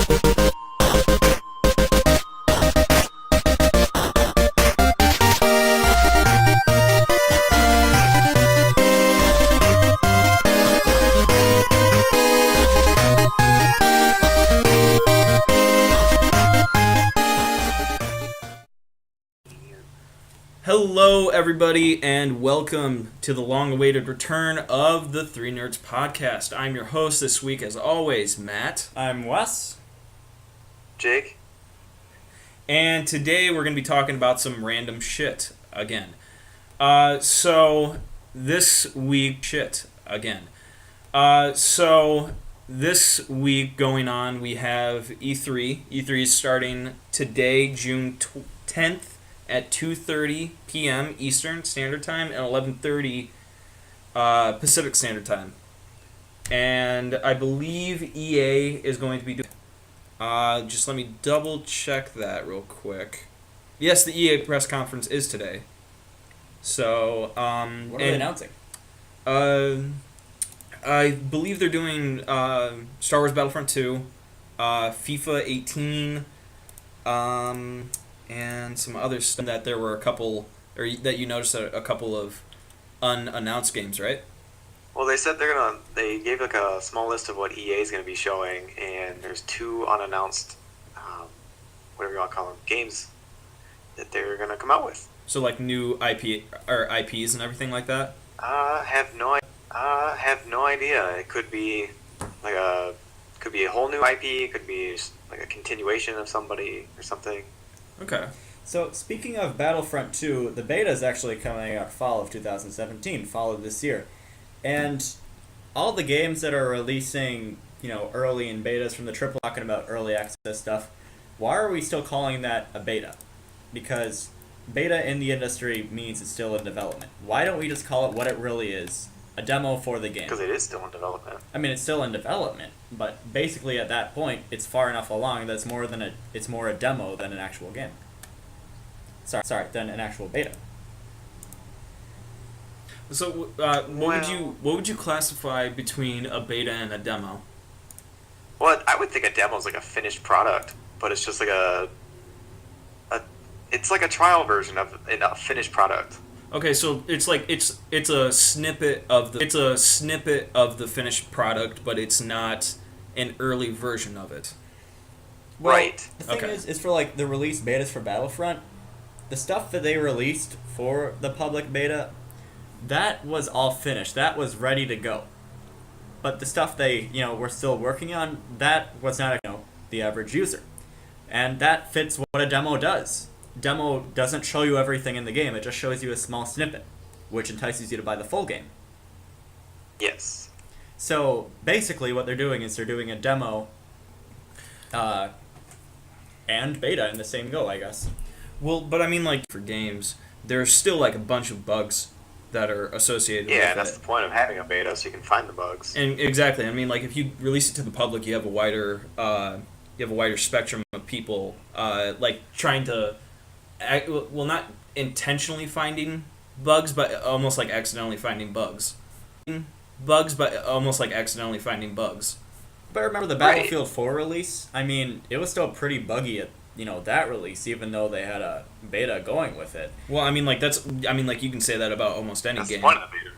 Hello, everybody, and welcome to the long-awaited return of the Three Nerds podcast. I'm your host this week, as always, Matt. I'm Wes. Jake. And today we're going to be talking about some random shit again. So this week going on, we have E3. E3 is starting today, June 10th. At 2:30 p.m. Eastern Standard Time and 11:30 Pacific Standard Time. And I believe EA is going to be doing... just let me double check that real quick. Yes, the EA press conference is today. So, what are they announcing? I believe they're doing Star Wars Battlefront 2, FIFA 18, and some other stuff. That there were a couple, or that you noticed a couple of unannounced games, right? Well, they said they gave like a small list of what EA is going to be showing, and there's two unannounced, whatever you want to call them, games that they're going to come out with. So like new IP or IPs and everything like that? Have no idea. It could be a whole new IP, it could be just like a continuation of somebody or something. Okay. So, speaking of Battlefront 2, the beta is actually coming out fall of 2017, fall of this year. And all the games that are releasing, early in betas from the triple, talking about early access stuff, why are we still calling that a beta? Because beta in the industry means it's still in development. Why don't we just call it what it really is, a demo for the game? Because it is still in development. I mean, it's still in development, but basically at that point, it's far enough along that it's more a demo than an actual game. Sorry, than an actual beta. So, what would you classify between a beta and a demo? Well, I would think a demo is like a finished product, but it's just like it's like a trial version of a finished product. Okay, so it's like it's a snippet of the finished product, but it's not an early version of it. Well, right. The thing is for like the release betas for Battlefront, the stuff that they released for the public beta, that was all finished. That was ready to go. But the stuff they, were still working on, that was not, the average user. And that fits what a demo does. Demo doesn't show you everything in the game. It just shows you a small snippet, which entices you to buy the full game. Yes. So basically what they're doing is they're doing a demo and beta in the same go, I guess. Well, but I mean, like, for games, there's still, like, a bunch of bugs that are associated with it. Yeah, that's the point of having a beta, so you can find the bugs. And exactly. I mean, like, if you release it to the public, you have a wider spectrum of people, like, trying to... not intentionally finding bugs, but almost like accidentally finding bugs. But remember the Battlefield 4 release? I mean, it was still pretty buggy at, that release, even though they had a beta going with it. Well, I mean, like, you can say that about almost any game. That's the point of the beta.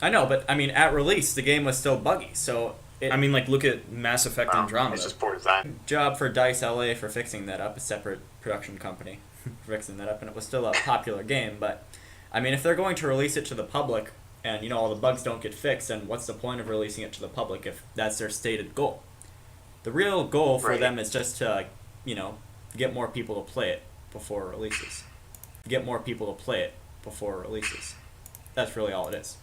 I know, but, I mean, at release, the game was still buggy, so... look at Mass Effect Andromeda. It's just poor design. Job for DICE LA for fixing that up, a separate production company fixing that up, and it was still a popular game, but, I mean, if they're going to release it to the public, and, all the bugs don't get fixed, then what's the point of releasing it to the public if that's their stated goal? The real goal for them is just to, get more people to play it before it releases. That's really all it is.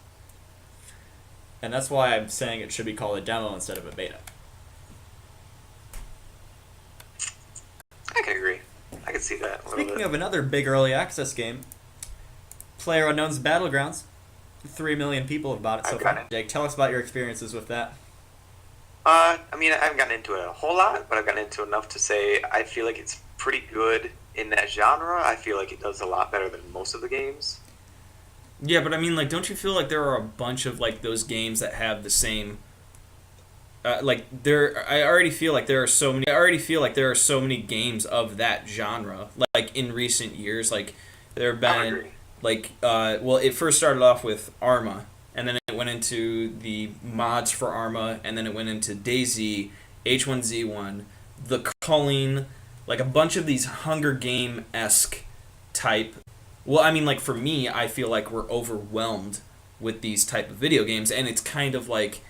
And that's why I'm saying it should be called a demo instead of a beta. I can agree. I can see that a little Speaking bit. of another big early access game, PlayerUnknown's Battlegrounds. 3 million people have bought it so far. Jake, tell us about your experiences with that. I haven't gotten into it a whole lot, but I've gotten into enough to say I feel like it's pretty good in that genre. I feel like it does a lot better than most of the games. Yeah, but I mean, like, don't you feel like there are a bunch of, like, those games that have the same I already feel like there are so many. I already feel like there are so many games of that genre. Like in recent years, like there have I would been agree. well, it first started off with Arma, and then it went into the mods for Arma, and then it went into DayZ, H1Z1, The Culling, like a bunch of these Hunger Game-esque type. Well, I mean, like for me, I feel like we're overwhelmed with these type of video games, and it's kind of like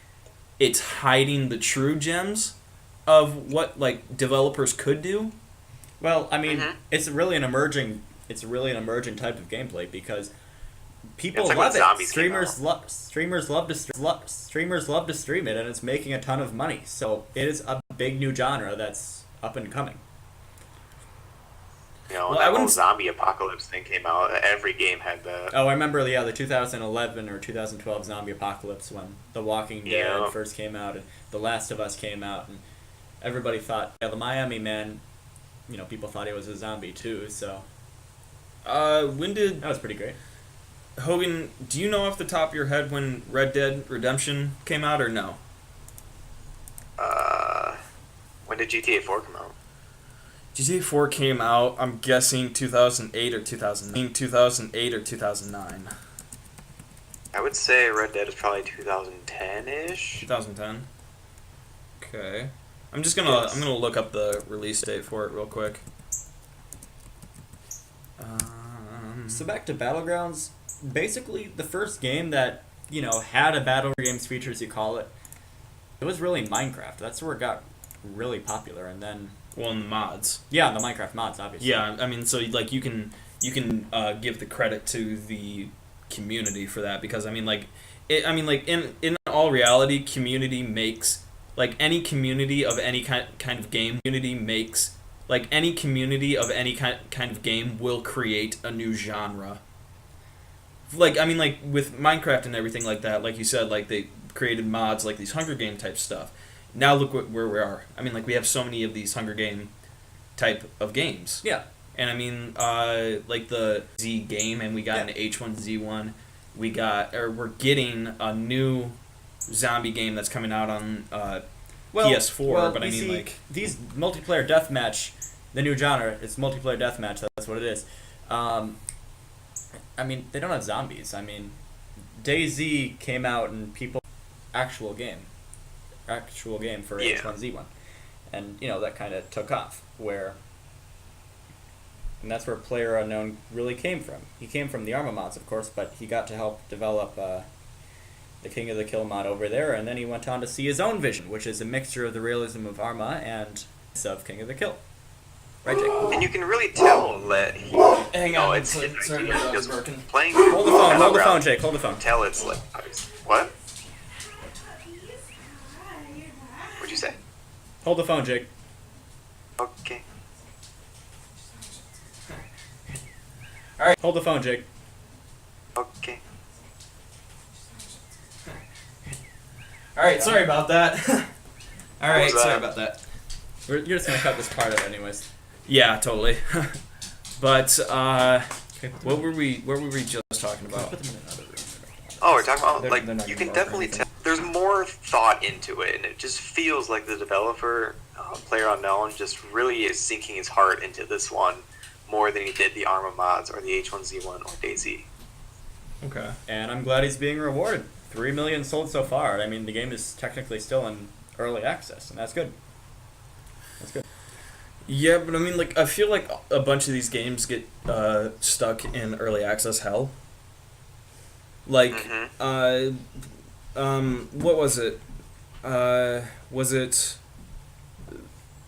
it's hiding the true gems of what like developers could do. Well, I mean, Mhm. it's really an emerging type of gameplay because people It's like when love it. zombies came Streamers love to stream it, and it's making a ton of money. So it is a big new genre that's up and coming. You know, Well, when I that whole wouldn't- zombie apocalypse thing came out, every game had that. Oh, I remember, the 2011 or 2012 zombie apocalypse when The Walking Dead Yeah. first came out and The Last of Us came out, and everybody thought, yeah, the Miami Man, people thought he was a zombie too. So When did that was pretty great. Hogan? Do you know off the top of your head when Red Dead Redemption came out or no? When did GTA 4 come out? GTA 4 came out. I'm guessing 2008 or 2009. 2008 or 2009. I would say Red Dead is probably 2010-ish. 2010. Okay. I'm Yes. gonna look up the release date for it real quick. So back to Battlegrounds, basically the first game that, had a Battle Games feature, as you call it, it was really Minecraft. That's where it got really popular, and then, well, in the mods. yeah, the Minecraft mods, obviously. Yeah, I mean, so like you can give the credit to the community for that because in all reality, community makes like any community of any kind of game. Community makes like any community of any kind of game will create a new genre. Like with Minecraft and everything like that, like you said, like they created mods like these Hunger Game type stuff. Now look where we are. I mean, like we have so many of these Hunger Game type of games. Yeah. And I mean, like the Z game, and we got an H1Z1. We're getting a new zombie game that's coming out on PS4. But I mean, like these multiplayer deathmatch, the new genre, it's multiplayer deathmatch. That's what it is. I mean, they don't have zombies. I mean, DayZ came out and people actual game for Yeah. H1Z1, and that kind of took off. And that's where PlayerUnknown really came from. He came from the Arma mods, of course, but he got to help develop the King of the Kill mod over there, and then he went on to see his own vision, which is a mixture of the realism of Arma and of King of the Kill. Right, Jake? And you can really tell that he. hang No, on, it's sorry, he my dog's just barking. playing. Hold the phone, Battlegrounds, Jake. Hold the phone. Tell it's like what? What'd you say? Hold the phone, Jake. Okay. All right. Hold the phone, Jake. Okay. All right, sorry about that. All right, was that? sorry about that. You're just gonna cut this part out, anyways. Yeah, totally. But Okay, what were we just talking about? Put them in another room. Oh, we're talking about They're not you gonna can work or definitely anything. tell. There's more thought into it, and it just feels like the developer, PlayerUnknown, just really is sinking his heart into this one more than he did the Arma mods or the H1Z1 or DayZ. Okay. And I'm glad he's being rewarded. 3 million sold so far. I mean, the game is technically still in early access, and that's good. That's good. Yeah, but I mean, like, I feel like a bunch of these games get stuck in early access hell. Like, Mhm. what was it? Was it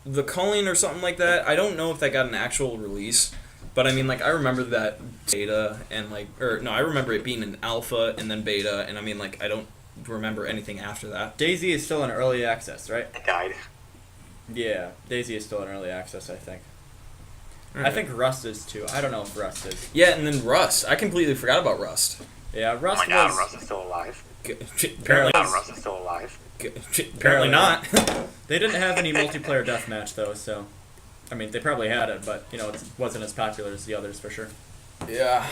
The Culling or something like that? I don't know if that got an actual release, but I mean, like, I remember that beta and I remember it being an alpha and then beta, and I mean, like, I don't remember anything after that. DayZ is still in early access, right? It died. Yeah, DayZ is still in early access, I think. I Alright. think Rust is too. I don't know if Rust is. Yeah, and then Rust. I completely forgot about Rust. Yeah, Oh Rust my god, was. Russ is still alive. Apparently, God, Russ is still alive. apparently not. They didn't have any multiplayer deathmatch though, so. I mean, they probably had it, but it wasn't as popular as the others for sure. Yeah.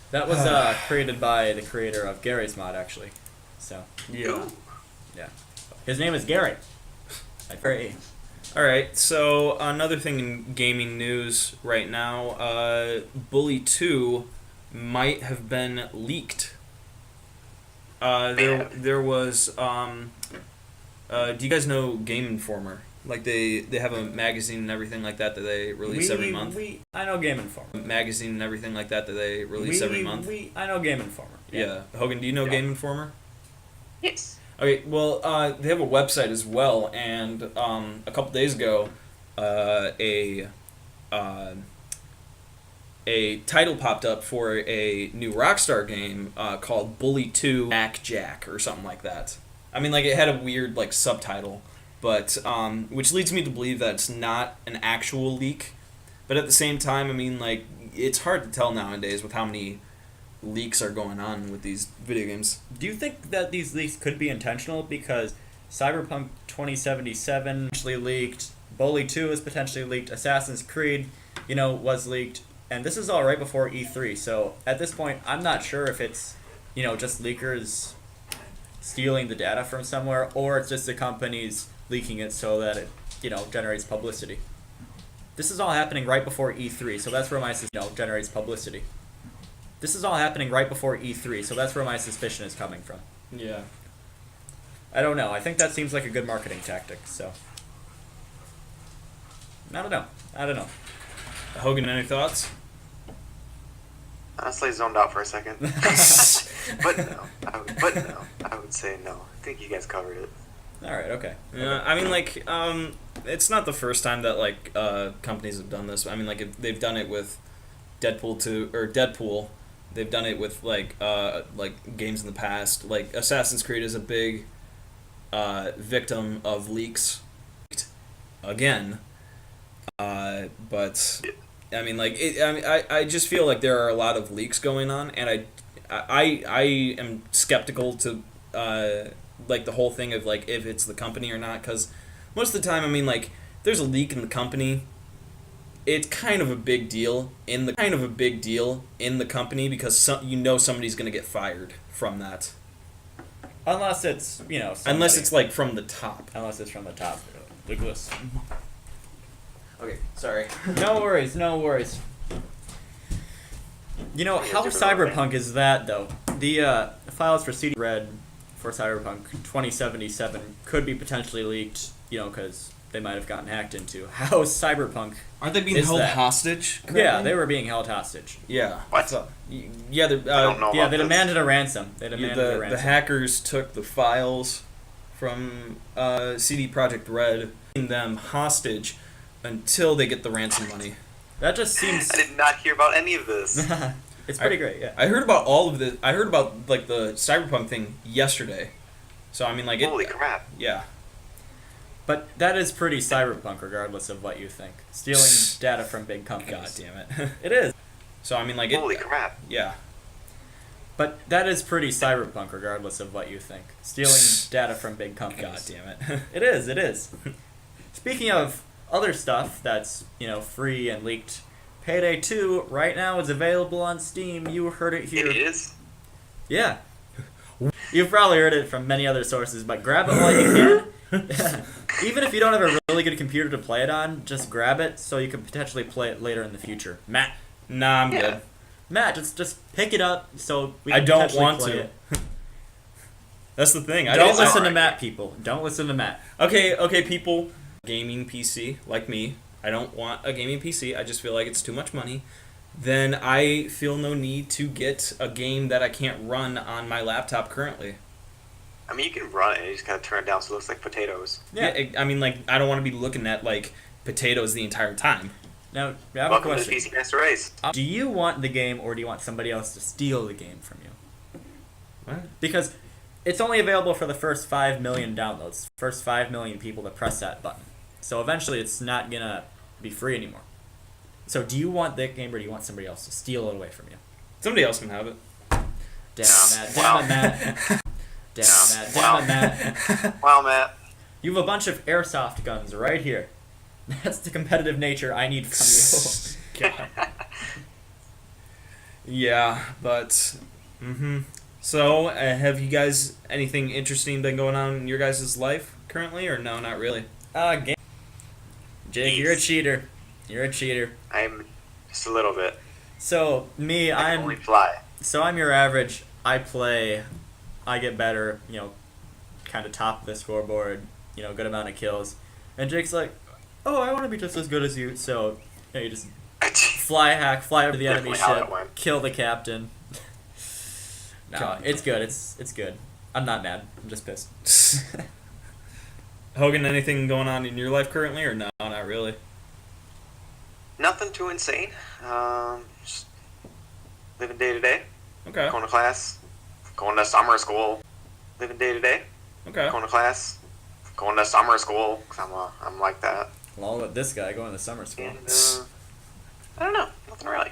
That was created by the creator of Gary's mod, actually. So. Yeah. Yeah. His name is Gary. Gary. All right, so another thing in gaming news right now, Bully 2 might have been leaked. There was, do you guys know Game Informer? Like they have a magazine and everything like that they release every month. I know Game Informer. Magazine and everything like that they release every month. I know Game Informer. Yeah. Hogan, do you know Game Informer? Yes. Okay, well, they have a website as well, and a couple days ago, a title popped up for a new Rockstar game called Bully 2 Mac Jack or something like that. I mean, like, it had a weird, like, subtitle, but which leads me to believe that it's not an actual leak. But at the same time, I mean, like, it's hard to tell nowadays with how many leaks are going on with these video games. Do you think that these leaks could be intentional? Because Cyberpunk 2077 potentially leaked, Bully 2 is potentially leaked, Assassin's Creed, was leaked, and this is all right before E3. So at this point, I'm not sure if it's, just leakers stealing the data from somewhere, or it's just the companies leaking it so that it, generates publicity. This is all happening right before E3, so that's where my generates publicity. This is all happening right before E3, so that's where my suspicion is coming from. Yeah. I don't know. I think that seems like a good marketing tactic, so. I don't know. Hogan, any thoughts? Honestly, zoned out for a second. But no, I would say no. I think you guys covered it. All right. Okay. Yeah, I mean, like, it's not the first time that like companies have done this. I mean, like, they've done it with Deadpool. They've done it with like games in the past. Like Assassin's Creed is a big victim of leaks. Again, but I mean, like, I just feel like there are a lot of leaks going on, and I am skeptical to like the whole thing of like if it's the company or not, because most of the time, I mean, like, there's a leak in the company. It's kind of a big deal in the company because somebody's going to get fired from that. Unless it's unless it's like from the top. Unless it's from the top. Look at this. Okay, sorry. No worries. How Cyberpunk is that though? The files for CD-ROM for Cyberpunk 2077 could be potentially leaked. Because they might have gotten hacked into. How Cyberpunk aren't they being held hostage currently? Yeah, they were being held hostage. Yeah. What? Yeah, I don't know they demanded a ransom. The hackers took the files from CD Projekt Red, holding them hostage until they get the ransom money. That just seems. I did not hear about any of this. It's pretty great, yeah. I heard about all of this. I heard about like the Cyberpunk thing yesterday. So I mean, like, holy crap. Yeah. But that is pretty Cyberpunk, regardless of what you think. Stealing data from big companies. God damn it. It is. So I mean, like, holy crap. Yeah. But that is pretty Cyberpunk, regardless of what you think. Stealing data from big companies. God damn it. It is. Speaking of other stuff that's, free and leaked, Payday 2 right now is available on Steam. You heard it here. It is? Yeah. You've probably heard it from many other sources, but grab it while you can. Even if you don't have a really good computer to play it on, just grab it so you can potentially play it later in the future. Matt. Nah, I'm good. Matt, just pick it up so we can I don't potentially want play to. it. That's the thing. Don't listen to Matt, people. Don't listen to Matt. Okay, people. Gaming PC, like me. I don't want a gaming PC. I just feel like it's too much money. Then I feel no need to get a game that I can't run on my laptop currently. I mean, you can run it and you just kind of turn it down so it looks like potatoes. Yeah, I mean, like, I don't want to be looking at, like, potatoes the entire time. Now, I have Welcome a question. to the PC Master Race. Do you want the game or do you want somebody else to steal the game from you? What? Because it's only available for the first 5 million downloads. First 5 million people to press that button. So eventually it's not going to be free anymore. So do you want that game or do you want somebody else to steal it away from you? Somebody else can have it. Damn it, Matt. Damn it, Matt. Wow, Matt. You have a bunch of airsoft guns right here. That's the competitive nature I need from you. God. Yeah, but So, have you guys anything interesting been going on in your guys' life currently, or no, not really? Game. Jake, you're a cheater. You're a cheater. I'm just a little bit. So me, I can I'm only fly. your average. I get better. Kind of top of the scoreboard. Good amount of kills. And Jake's like, oh, I want to be just as good as you. So you just fly over the enemy Definitely how ship, it went. kill the captain. No, God. it's good. It's good. I'm not mad. I'm just pissed. Hogan, anything going on in your life currently, or no, not really? Nothing too insane. Just living day to day. Okay. Going to class. Going to summer school. Living day to day. Okay. Going to class. Going to summer school. Cause I'm like that. Along with this guy going to summer school. And I don't know. Nothing really.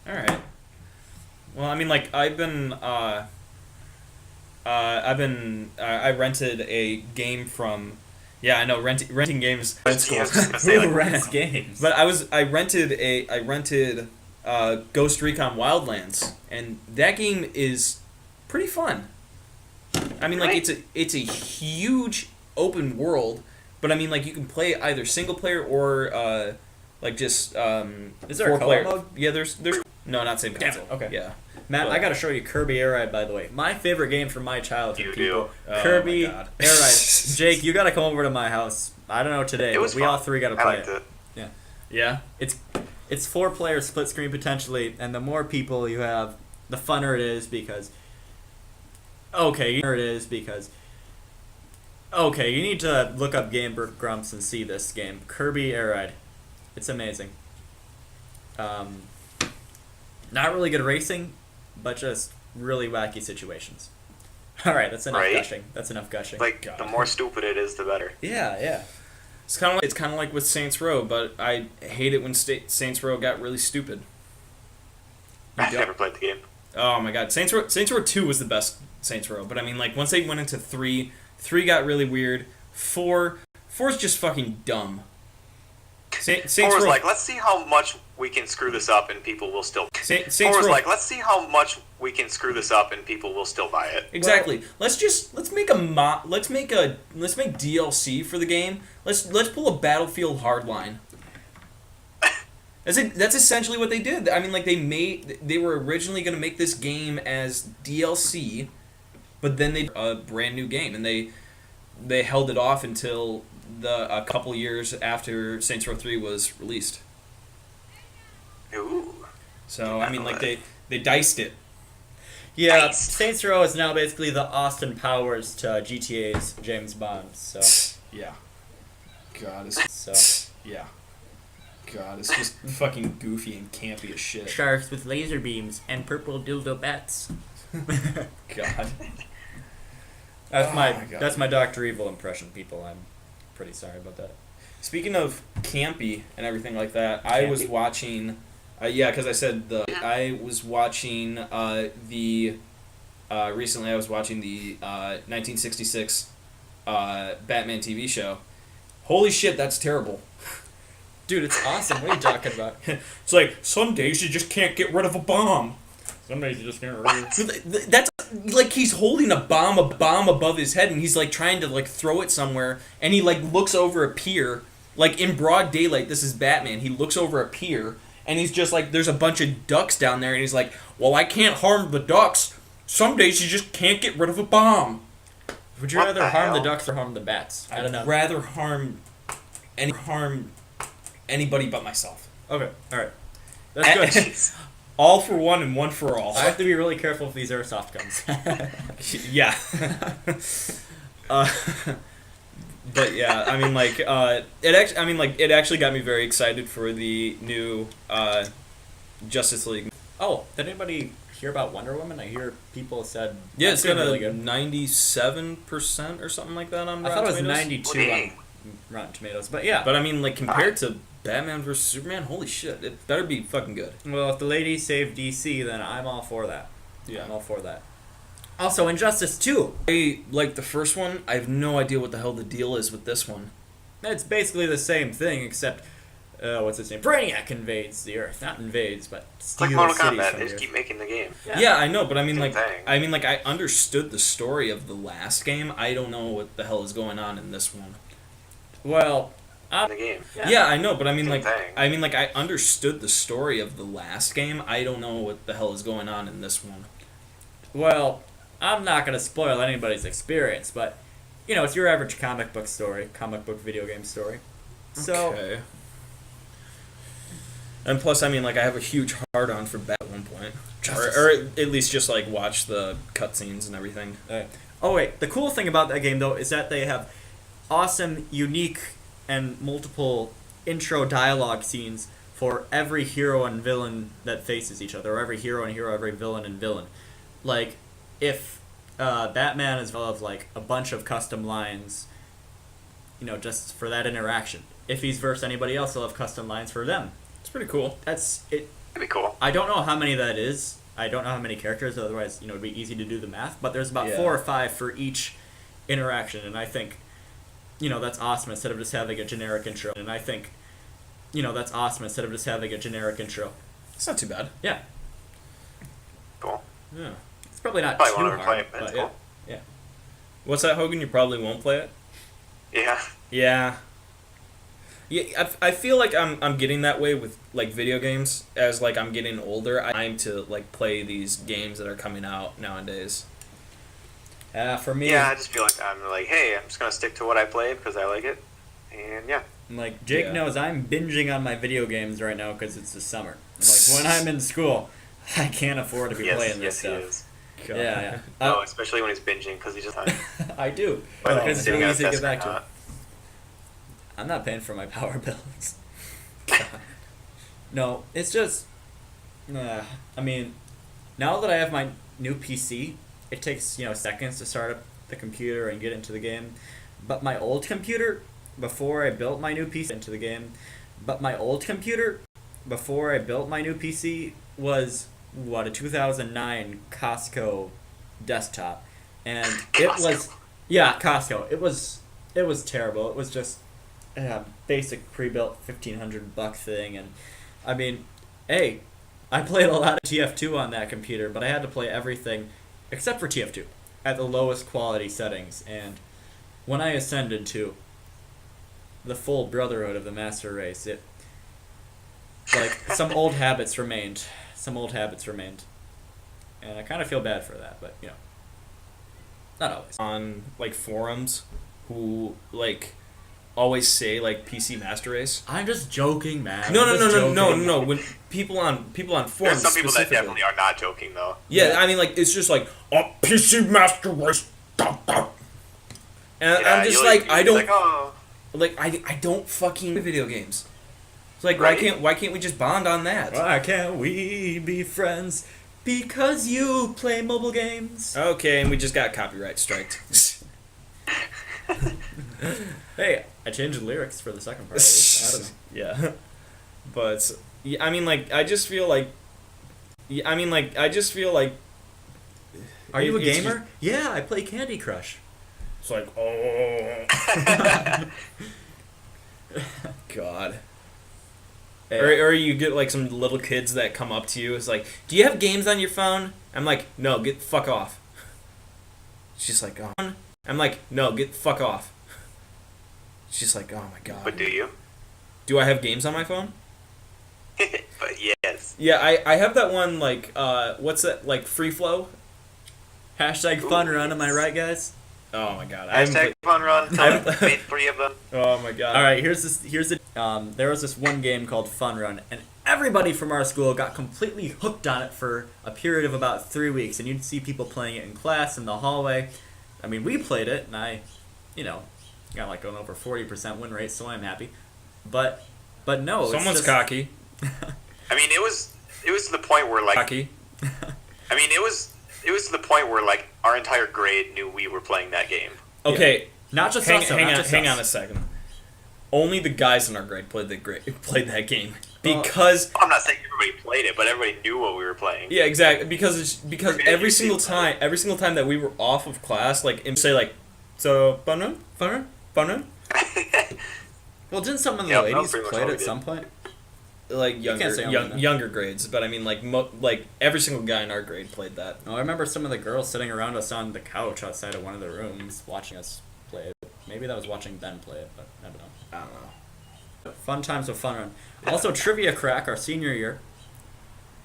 All right. Well, I mean, like I rented a game from. Yeah, I know renting games. I was just gonna say, Who like, rents games? But I rented Ghost Recon Wildlands, and that game is pretty fun. I mean, like Right. it's a huge open world, but I mean, like you can play either single player or like just Is there a 4-player co-op mode? Yeah, there's no, not same Damn it, console. okay. Yeah. Matt, But- I gotta show you Kirby Air Ride, by the way. My favorite game from my childhood, You people. do. Oh, Kirby my God. Air Ride. Jake, you gotta come over to my house. I don't know today, It was but we fun. all three gotta I play liked it. it. Yeah. It's 4-player split screen potentially, and the more people you have, the funner it is because. Okay, you need to look up Game Grumps and see this game. Kirby Air Ride. It's amazing. Not really good racing, but just really wacky situations. Alright, that's enough Right. gushing. That's enough gushing. Like God. the more stupid it is, the better. Yeah. It's kind of like with Saints Row, but I hate it when Saints Row got really stupid. I've never played the game. Oh my God, Saints Row 2 was the best Saints Row, but I mean, like once they went into 3 got really weird. 4's just fucking dumb. Saints Four was Row like, let's see how much we can screw this up and people will still. Saints Four was Row like, let's see how much we can screw this up and people will still buy it. Exactly. Let's make DLC for the game. Let's pull a Battlefield Hardline. That's essentially what they did. I mean, like they were originally going to make this game as DLC, but then they a brand new game, and they held it off until a couple years after Saints Row 3 was released. Ooh. So I mean, like they diced it. Yeah, Nice. Saints Row is now basically the Austin Powers to GTA's James Bond. So, Yeah. God, yeah. God, it's just fucking goofy and campy as shit. sharks with laser beams and purple dildo bats. God. That's God. that's my Dr. Evil impression, people. I'm pretty sorry about that. Speaking of campy and everything like that, I was Campy? watching. Because I said I was watching recently I was watching the 1966 Batman TV show. Holy shit, that's terrible. Dude, it's awesome. What are you talking about? It's like, some days you just can't get rid of a bomb. Some days you just can't read. That's like he's holding a bomb above his head, and he's like trying to like throw it somewhere, and he like looks over a pier, like in broad daylight. This is Batman. He looks over a pier, and he's just like, there's a bunch of ducks down there, and he's like, well, I can't harm the ducks. Some days you just can't get rid of a bomb. Would you What rather the harm the hell? ducks or harm the bats? I don't know. I'd rather harm anybody but myself. Okay, alright. That's good. All for one and one for all. I have to be really careful with these airsoft guns. Yeah. But yeah, I mean, like, it actually got me very excited for the new Justice League. Oh, did anybody hear about Wonder Woman? I hear people said Yeah, that's it's got really a good. 97% or something like that on I Rotten thought it was Tomatoes. 92 on Rotten Tomatoes, but yeah. But I mean, like, compared to Batman vs Superman, holy shit, it better be fucking good. Well, if the ladies save DC, then I'm all for that. Yeah. I'm all for that. Also, Injustice 2. I like the first one. I have no idea what the hell the deal is with this one. It's basically the same thing, except what's his name? Brainiac invades the Earth. Not invades, but It's like steals Mortal cities Kombat. from They the just Earth. keep making the game. Yeah, I know, but I mean, Same like, thing. I understood the story of the last game. I don't know what the hell is going on in this one. Well, In the game. Yeah, I know, but I mean, Same like, thing. I understood the story of the last game. I don't know what the hell is going on in this one. well, I'm not gonna spoil anybody's experience, but it's your average comic book video game story. So Okay. And plus, I mean, like, I have a huge hard-on for Bat at one point. Or at least just, like, watch the cutscenes and everything. Oh wait, the cool thing about that game though is that they have awesome, unique, and multiple intro dialogue scenes for every hero and villain that faces each other, or every hero and hero, every villain and villain. Like, if Batman is of like a bunch of custom lines, just for that interaction. If he's versus anybody else, they'll have custom lines for them. It's pretty cool. That's it. That'd be cool. I don't know how many that is. I don't know how many characters, otherwise, it'd be easy to do the math. But there's about 4 or 5 for each interaction, and I think, that's awesome instead of just having a generic intro. And I think, that's awesome instead of just having a generic intro. It's not too bad. Yeah. Cool. Yeah. It's probably not Probably too want to hard, replay it, but it's but cool. yeah. What's that, Hogan? You probably won't play it? Yeah. Yeah. Yeah, I feel like I'm getting that way with, like, video games. As, like, I'm getting older, I'm to, like, play these games that are coming out nowadays. For me, Yeah, I just feel like I'm like, hey, I'm just gonna stick to what I play because I like it, and yeah. like, Jake Yeah. knows I'm binging on my video games right now because it's the summer. Like, when I'm in school, I can't afford to be playing this yes, he stuff. is. God. Yeah. Oh, especially when he's binging because he's just I do. Well, Because it's sitting really at easy a to get desk back or to. not. I'm not paying for my power bills. No, it's just. I mean, now that I have my new PC, it takes seconds to start up the computer and get into the game. But my old computer, before I built my new PC into the game, was a 2009 Costco desktop, and it was Costco. It was terrible. It was just a basic pre-built $1,500 thing, and I mean, hey, I played a lot of TF2 on that computer, but I had to play everything except for TF2 at the lowest quality settings. And when I ascended to the full brotherhood of the master race, it some old habits remained. And I kind of feel bad for that, but not always. On, like, forums who, like, always say, like, PC Master Race. I'm just joking, man. No. When people on forums There's some people that specifically- definitely are not joking though. Yeah, I mean, like, it's just like, oh, PC Master Race. And Yeah, I'm just you'll- like, you'll I be don't, like, oh. like, I don't fucking play video games. It's like, Right. why can't we just bond on that? Why can't we be friends? Because you play mobile games. Okay, and we just got copyright striked. Hey, I changed the lyrics for the second part. At least. I don't know. Yeah, but yeah, I mean, like, I just feel like. Are you a it's gamer? Yeah, I play Candy Crush. It's like, oh God. Or you get, like, some little kids that come up to you. It's like, do you have games on your phone? I'm like, no, get the fuck off. She's like, oh. I'm like, no, get the fuck off. She's like, oh my God. But do you? Do I have games on my phone? But yes. Yeah, I have that one, like, what's that, like, Free Flow? Hashtag fun run, am I right, guys? Oh my God. I haven't Hashtag fun run. I Made 3 of them. Oh my God. All right, there was this one game called Fun Run, and everybody from our school got completely hooked on it for a period of about 3 weeks, and you'd see people playing it in class, in the hallway. I mean, we played it, and I, got like an over 40% win rate, so I'm happy. But no, Someone's it's just, cocky. I mean, it was to the point where like Cocky. I mean, it was to the point where like our entire grade knew we were playing that game. Okay, Not just us, though, not just hang us. on a second. Only the guys in our grade played that game because I'm not saying everybody played it, but everybody knew what we were playing. yeah, exactly because Okay, every you single see time that we were off of class, like, and say like, so fun run. Well, didn't some of the Yep, that was ladies pretty much play all it we at did. some point? Like younger, say only that. younger grades, but I mean like every single guy in our grade played that. Oh, I remember some of the girls sitting around us on the couch outside of one of the rooms watching us play it. Maybe that was watching Ben play it, but I don't know. I don't know. Fun times with fun run. Also, Trivia Crack, our senior year.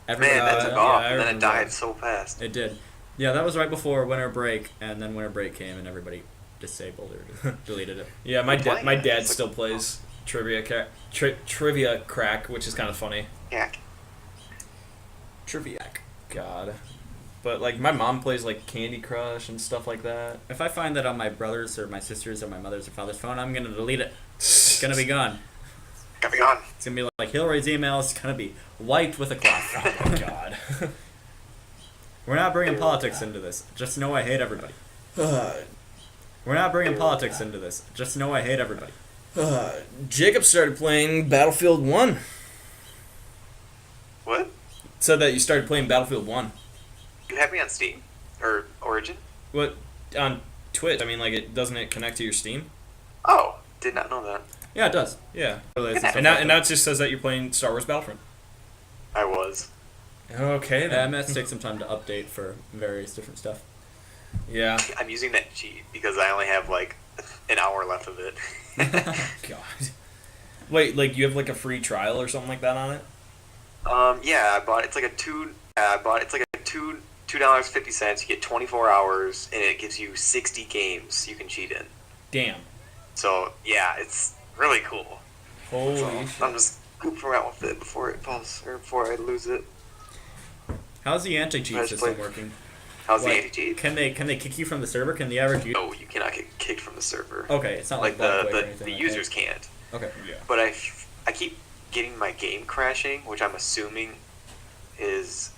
Man, that took yeah, off, I and then it remember died that. so fast. It did. Yeah, that was right before winter break, and then winter break came, and everybody disabled or deleted it. Yeah, my Playing my it, dad it's like- still plays Trivia Crack, which is kind of funny. Yeah. Trivia. God. But like my mom plays like Candy Crush and stuff like that. If I find that on my brother's or my sister's or my mother's or father's phone, I'm gonna delete it. It's gonna be gone. Gotta be gone. It's gonna be like Hillary's email. It's gonna be wiped with a cloth. Oh God. We're not bringing politics into this. Just know I hate everybody. We're not bringing politics into this. Just know I hate everybody. Jacob started playing Battlefield 1. What? Said that you started playing Battlefield 1. You have me on Steam? Or Origin? What on Twitch? I mean, like doesn't it connect to your Steam? Oh, did not know that. Yeah, it does. Yeah. Relays And And now it just says that you're playing Star Wars Battlefront. I was. Okay then. MS takes some time to update for various different stuff. Yeah. I'm using that cheat because I only have like an hour left of it. God. Wait, like you have like a free trial or something like that on it? Yeah, I bought it's like a $2.50. You get 24 hours, and it gives you 60 games you can cheat in. Damn. So yeah, it's really cool. Holy So shit. I'm just goofing around with it before it falls or before I lose it. How's the anti-cheat Let's system play. working? How's the Like, anti-cheat? Can they kick you from the server? Can the average user? No, you cannot get kicked from the server. Okay, it's not like, Like Black Wake or the anything like users can't. that. Okay. Yeah. But I keep getting my game crashing, which I'm assuming is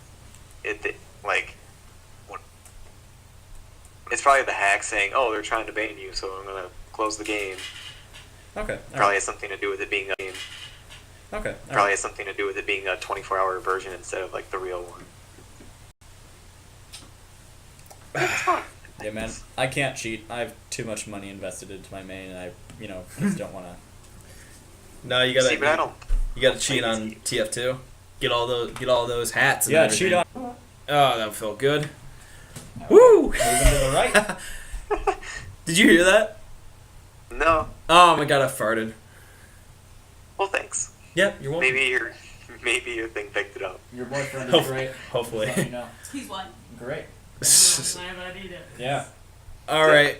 like it's probably the hack saying, "Oh, they're trying to ban you, so I'm gonna close the game." Okay. Probably has something to do with it being a game. Okay. Probably has something to do with it being a 24-hour version instead of like the real one. It's fun. Yeah, man. I can't cheat. I have too much money invested into my main, and I, just don't want to. No, you gotta See, but I don't. you gotta cheat on TF2. Get all those hats. And Yeah, everything. cheat on. Oh, that felt good. Woo! Moving to the right. Did you hear that? No. Oh my God, I farted. Well, thanks. Yeah, you're welcome. Maybe your thing picked it up. Your boyfriend is great. Hopefully. Let me know. He's what? Great. Yeah. Yeah. All right.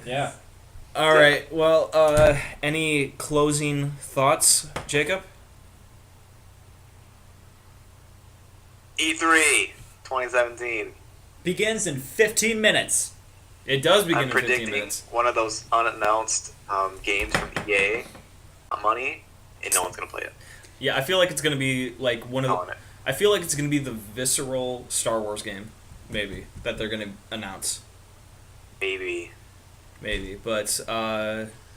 Yeah. All right. Well, any closing thoughts, Jacob? E3 2017. Begins in 15 minutes. It does begin I'm in 15 predicting minutes. one of those unannounced games from EA on money, and no one's gonna play it. Yeah, I feel like it's gonna be like one of Calling the. it. I feel like it's gonna be the visceral Star Wars game, maybe that they're gonna announce. Maybe. But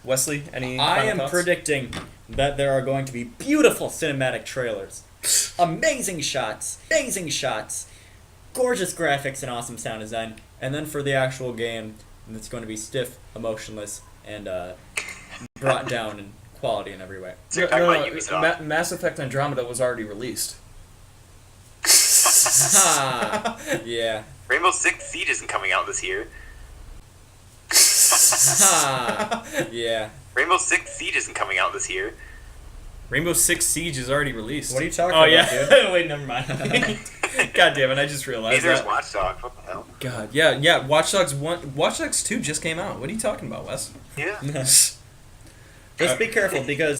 Wesley, any? I final am thoughts? predicting that there are going to be beautiful cinematic trailers, amazing shots, gorgeous graphics and awesome sound design, and then for the actual game, it's going to be stiff, emotionless, and brought down in quality in every way. So you're talking about Ubisoft. Mass Effect Andromeda was already released. Ha! Yeah. Rainbow Six Siege isn't coming out this year. Ha! Yeah. Rainbow Six Siege isn't coming out this year. Rainbow Six Siege is already released. What are you talking Oh about, yeah. dude? Wait, never mind. God damn it! I just realized Neither is that. Watch Dogs. What the hell? God, yeah. Watch Dogs 1, Watch Dogs 2 just came out. What are you talking about, Wes? Yeah. Just be careful because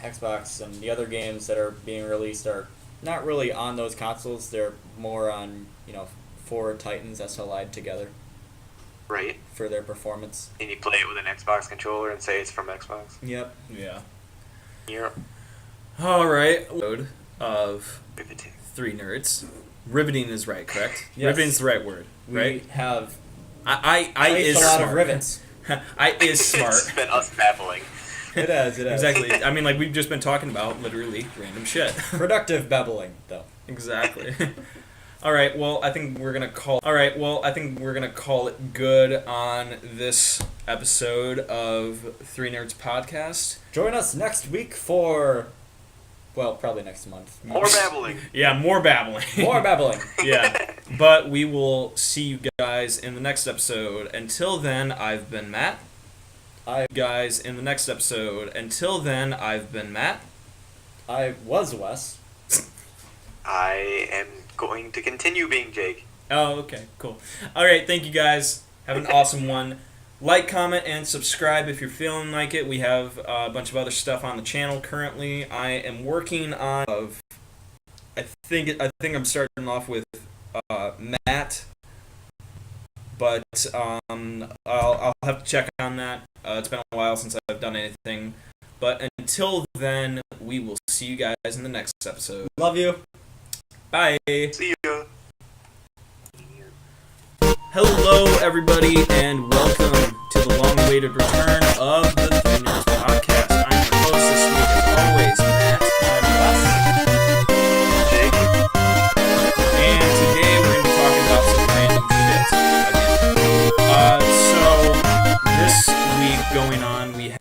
Xbox and the other games that are being released are not really on those consoles. They're more on four Titans SLI'd together Right. for their performance. And you play it with an Xbox controller and say it's from Xbox. Yep. Yeah. You're All right. Episode of riveting. 3 Nerds. Riveting is right, correct? Yes. Riveting is the right word, We right? have I placed is a lot smart. of rivets. I is smart. It's been us babbling. It has. Exactly. I mean, like, we've just been talking about literally random shit. Productive babbling, though. Exactly. All right. Well, I think we're gonna call. All right. Well, I think we're gonna call it good on this episode of Three Nerds Podcast. Join us next week for, well, probably next month. More babbling. Yeah, more babbling. More babbling. Yeah. But we will see you guys in the next episode. Until then, I've been Matt. Guys, in the next episode. Until then, I've been Matt. I was Wes. I am going to continue being Jake. Oh, okay, cool. All right, thank you guys. Have an awesome one. Like, comment, and subscribe if you're feeling like it. We have a bunch of other stuff on the channel currently. I am working on. I think I'm starting off with Matt, but I'll have to check on that. It's been a while since I've done anything. But until then, we will see you guys in the next episode. Love you. Bye. See ya. Hello, everybody, and welcome to the long-awaited return of the Three Nerds Podcast. I'm your host this week, as always, Matt. I'm Wes. Jake. And today we're going to be talking about some random shit again. So, this week going on, we